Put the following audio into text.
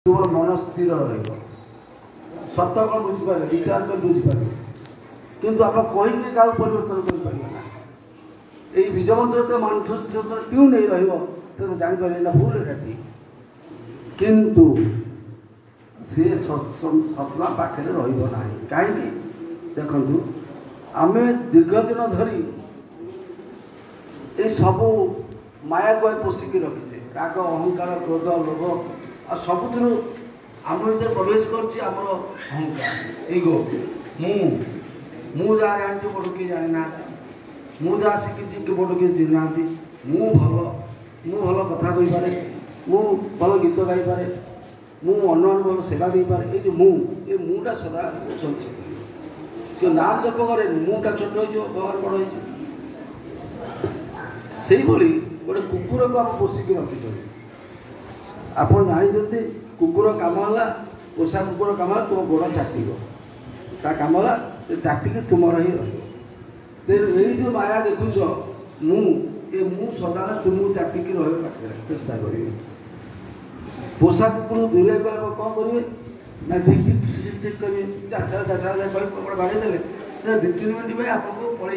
तुम मन स्थिर रत कौन बुझीपारे विचार कर बुझीपारे किंतु आप कहीं क्या परिवर्तन कर बीज मंत्र तो मनुष्य क्यों नहीं रहीपर ना भूल एटा किंतु से सपना पाखे रहा कहीं देखु आम दीर्घ दिन धरी ये सब माया को पोषिकी रखीचे राग अहंकार क्रोध लोभ आ सबुठ आम भर प्रवेश कर अहंकार ईगो मु जहाँ जानी बड़ किए जानी ना मुझे शिखी कि बड़ किए चिन्ह ना भल कथा कही पारे मु भल गीत गाई पारे भल सेवा दे पारे ये जो मुटा सदा चलती जो नाम जप करे मुटा छोट हो बड़ हो गोटे कुकुर को आप पोषिकी रखी आप जानते कुकुर कम है पोषा कुकुर कम है तुम गोड़ चाटिब ता कम है चाटिकी तुम ही रही जो माया देखुच मु सदा तुमको चाटिकी रहा चेष्टा करेंगे पोषा कुकुर दूरे गले कौन करेंगे ना झिक झिक झिक झिक करेंगे बाड़ी देते 2-3 मिनट आपको पड़े